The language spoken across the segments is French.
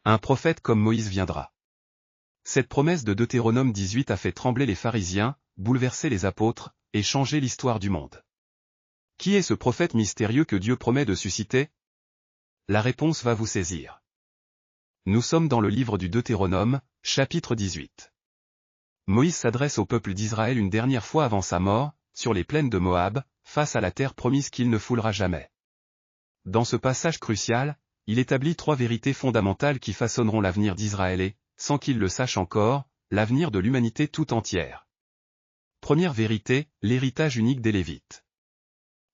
Un prophète comme Moïse viendra. Cette promesse de Deutéronome 18 a fait trembler les pharisiens, bouleverser les apôtres, et changer l'histoire du monde. Qui est ce prophète mystérieux que Dieu promet de susciter? La réponse va vous saisir. Nous sommes dans le livre du Deutéronome, chapitre 18. Moïse s'adresse au peuple d'Israël une dernière fois avant sa mort, sur les plaines de Moab, face à la terre promise qu'il ne foulera jamais. Dans ce passage crucial, il établit 3 vérités fondamentales qui façonneront l'avenir d'Israël et, sans qu'il le sache encore, l'avenir de l'humanité tout entière. Première vérité, l'héritage unique des Lévites.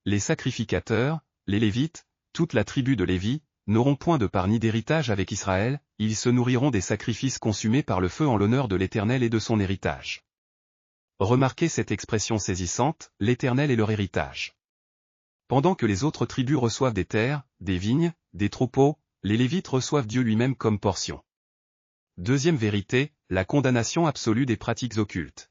Les sacrificateurs, les Lévites, toute la tribu de Lévi, n'auront point de part ni d'héritage avec Israël, ils se nourriront des sacrifices consumés par le feu en l'honneur de l'Éternel et de son héritage. Remarquez cette expression saisissante, l'Éternel est leur héritage. Pendant que les autres tribus reçoivent des terres, des vignes, des troupeaux, les Lévites reçoivent Dieu lui-même comme portion. Deuxième vérité, la condamnation absolue des pratiques occultes.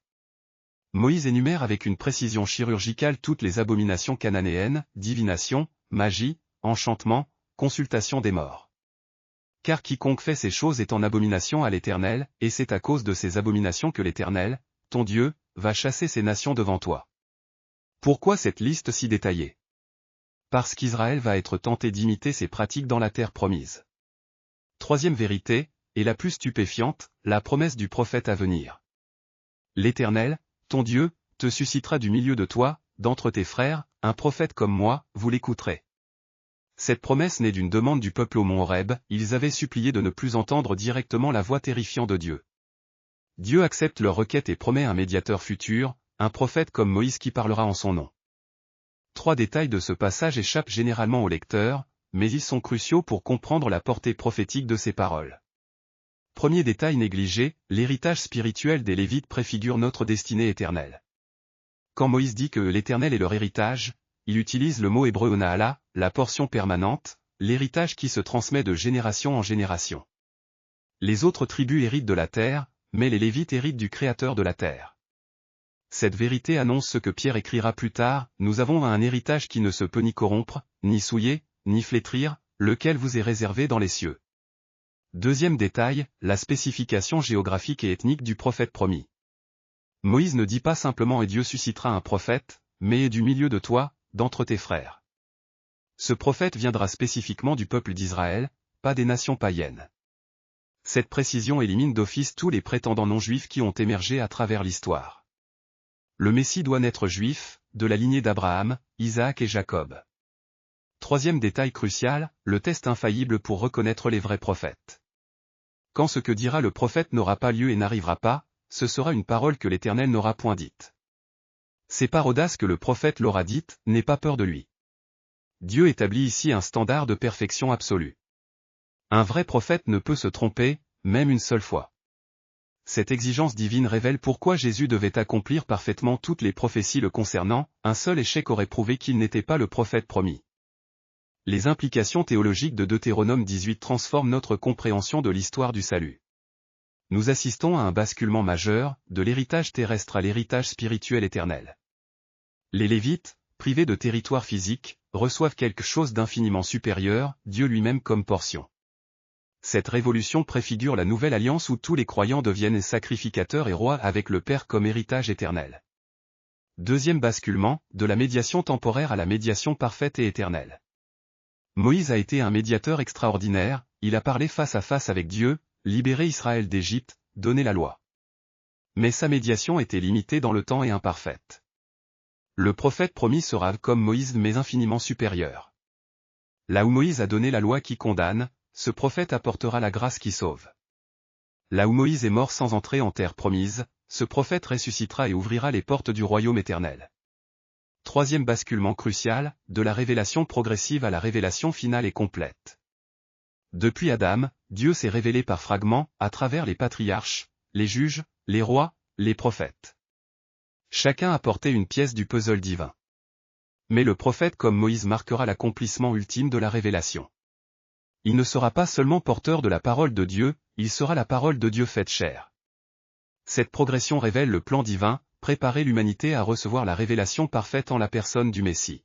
Moïse énumère avec une précision chirurgicale toutes les abominations cananéennes, divination, magie, enchantement, consultation des morts. Car quiconque fait ces choses est en abomination à l'Éternel, et c'est à cause de ces abominations que l'Éternel, ton Dieu, va chasser ces nations devant toi. Pourquoi cette liste si détaillée? Parce qu'Israël va être tenté d'imiter ces pratiques dans la terre promise. Troisième vérité, et la plus stupéfiante, la promesse du prophète à venir. L'Éternel, ton Dieu, te suscitera du milieu de toi, d'entre tes frères, un prophète comme moi, vous l'écouterez. Cette promesse naît d'une demande du peuple au mont Horeb, ils avaient supplié de ne plus entendre directement la voix terrifiante de Dieu. Dieu accepte leur requête et promet un médiateur futur, un prophète comme Moïse qui parlera en son nom. 3 détails de ce passage échappent généralement au lecteur, mais ils sont cruciaux pour comprendre la portée prophétique de ces paroles. Premier détail négligé, l'héritage spirituel des Lévites préfigure notre destinée éternelle. Quand Moïse dit que l'Éternel est leur héritage, il utilise le mot hébreu naala, la portion permanente, l'héritage qui se transmet de génération en génération. Les autres tribus héritent de la terre, mais les Lévites héritent du Créateur de la terre. Cette vérité annonce ce que Pierre écrira plus tard, nous avons un héritage qui ne se peut ni corrompre, ni souiller, ni flétrir, lequel vous est réservé dans les cieux. Deuxième détail, la spécification géographique et ethnique du prophète promis. Moïse ne dit pas simplement et Dieu suscitera un prophète, mais et du milieu de toi, d'entre tes frères. Ce prophète viendra spécifiquement du peuple d'Israël, pas des nations païennes. Cette précision élimine d'office tous les prétendants non-juifs qui ont émergé à travers l'histoire. Le Messie doit naître juif, de la lignée d'Abraham, Isaac et Jacob. Troisième détail crucial, le test infaillible pour reconnaître les vrais prophètes. Quand ce que dira le prophète n'aura pas lieu et n'arrivera pas, ce sera une parole que l'Éternel n'aura point dite. C'est par audace que le prophète l'aura dite, n'aie pas peur de lui. Dieu établit ici un standard de perfection absolue. Un vrai prophète ne peut se tromper, même une seule fois. Cette exigence divine révèle pourquoi Jésus devait accomplir parfaitement toutes les prophéties le concernant, un seul échec aurait prouvé qu'il n'était pas le prophète promis. Les implications théologiques de Deutéronome 18 transforment notre compréhension de l'histoire du salut. Nous assistons à un basculement majeur, de l'héritage terrestre à l'héritage spirituel éternel. Les Lévites, privés de territoire physique, reçoivent quelque chose d'infiniment supérieur, Dieu lui-même comme portion. Cette révolution préfigure la nouvelle alliance où tous les croyants deviennent sacrificateurs et rois avec le Père comme héritage éternel. Deuxième basculement, de la médiation temporaire à la médiation parfaite et éternelle. Moïse a été un médiateur extraordinaire, il a parlé face à face avec Dieu, libéré Israël d'Égypte, donné la loi. Mais sa médiation était limitée dans le temps et imparfaite. Le prophète promis sera comme Moïse mais infiniment supérieur. Là où Moïse a donné la loi qui condamne, ce prophète apportera la grâce qui sauve. Là où Moïse est mort sans entrer en terre promise, ce prophète ressuscitera et ouvrira les portes du royaume éternel. Troisième basculement crucial, de la révélation progressive à la révélation finale et complète. Depuis Adam, Dieu s'est révélé par fragments, à travers les patriarches, les juges, les rois, les prophètes. Chacun apportait une pièce du puzzle divin. Mais le prophète comme Moïse marquera l'accomplissement ultime de la révélation. Il ne sera pas seulement porteur de la parole de Dieu, il sera la parole de Dieu faite chair. Cette progression révèle le plan divin, préparer l'humanité à recevoir la révélation parfaite en la personne du Messie.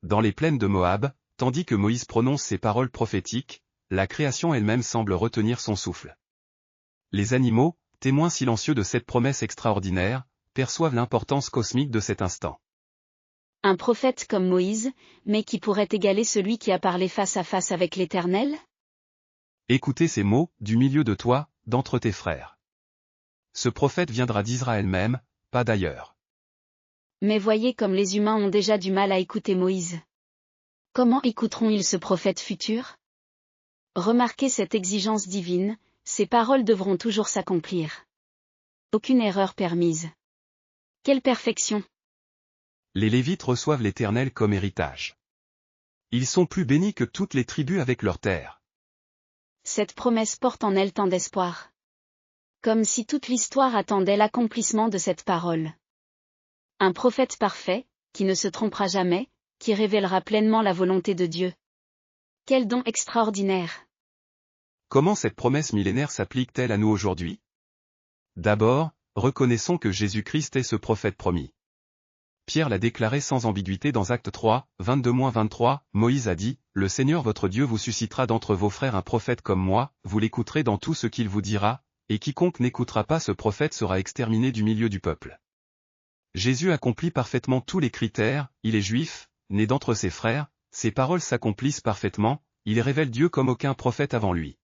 Dans les plaines de Moab, tandis que Moïse prononce ces paroles prophétiques, la création elle-même semble retenir son souffle. Les animaux, témoins silencieux de cette promesse extraordinaire, perçoivent l'importance cosmique de cet instant. Un prophète comme Moïse, mais qui pourrait égaler celui qui a parlé face à face avec l'Éternel? Écoutez ces mots, du milieu de toi, d'entre tes frères. Ce prophète viendra d'Israël même, pas d'ailleurs. Mais voyez comme les humains ont déjà du mal à écouter Moïse. Comment écouteront-ils ce prophète futur? Remarquez cette exigence divine, ces paroles devront toujours s'accomplir. Aucune erreur permise. Quelle perfection! Les Lévites reçoivent l'Éternel comme héritage. Ils sont plus bénis que toutes les tribus avec leurs terres. Cette promesse porte en elle tant d'espoir. Comme si toute l'histoire attendait l'accomplissement de cette parole. Un prophète parfait, qui ne se trompera jamais, qui révélera pleinement la volonté de Dieu. Quel don extraordinaire! Comment cette promesse millénaire s'applique-t-elle à nous aujourd'hui? D'abord, reconnaissons que Jésus-Christ est ce prophète promis. Pierre l'a déclaré sans ambiguïté dans Actes 3, 22-23, Moïse a dit, « Le Seigneur votre Dieu vous suscitera d'entre vos frères un prophète comme moi, vous l'écouterez dans tout ce qu'il vous dira, et quiconque n'écoutera pas ce prophète sera exterminé du milieu du peuple. » Jésus accomplit parfaitement tous les critères, il est juif, né d'entre ses frères, ses paroles s'accomplissent parfaitement, il révèle Dieu comme aucun prophète avant lui.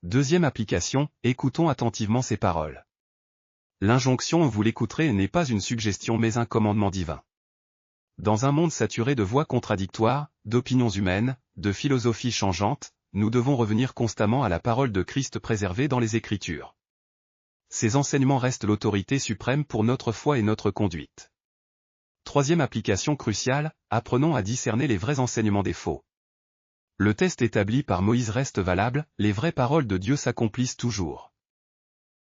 Deuxième application, écoutons attentivement ces paroles. L'injonction « vous l'écouterez » n'est pas une suggestion mais un commandement divin. Dans un monde saturé de voix contradictoires, d'opinions humaines, de philosophies changeantes, nous devons revenir constamment à la parole de Christ préservée dans les Écritures. Ces enseignements restent l'autorité suprême pour notre foi et notre conduite. Troisième application cruciale, apprenons à discerner les vrais enseignements des faux. Le test établi par Moïse reste valable, les vraies paroles de Dieu s'accomplissent toujours.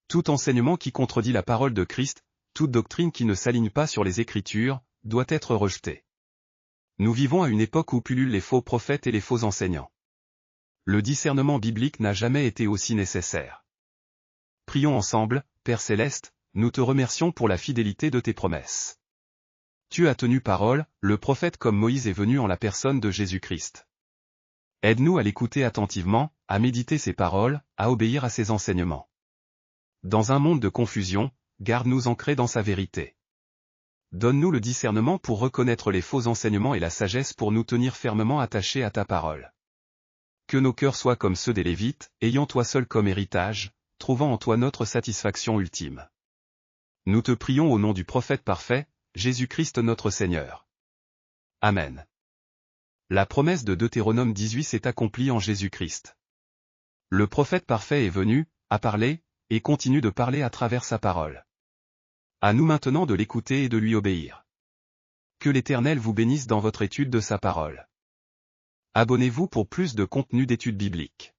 Tout enseignement qui contredit la parole de Christ, toute doctrine qui ne s'aligne pas sur les Écritures, doit être rejetée. Nous vivons à une époque où pullulent les faux prophètes et les faux enseignants. Le discernement biblique n'a jamais été aussi nécessaire. Prions ensemble, Père Céleste, nous te remercions pour la fidélité de tes promesses. Tu as tenu parole, le prophète comme Moïse est venu en la personne de Jésus-Christ. Aide-nous à l'écouter attentivement, à méditer ses paroles, à obéir à ses enseignements. Dans un monde de confusion, garde-nous ancrés dans sa vérité. Donne-nous le discernement pour reconnaître les faux enseignements et la sagesse pour nous tenir fermement attachés à ta parole. Que nos cœurs soient comme ceux des Lévites, ayant toi seul comme héritage, trouvant en toi notre satisfaction ultime. Nous te prions au nom du prophète parfait, Jésus-Christ notre Seigneur. Amen. La promesse de Deutéronome 18 s'est accomplie en Jésus-Christ. Le prophète parfait est venu, a parlé, et continue de parler à travers sa parole. À nous maintenant de l'écouter et de lui obéir. Que l'Éternel vous bénisse dans votre étude de sa parole. Abonnez-vous pour plus de contenu d'études bibliques.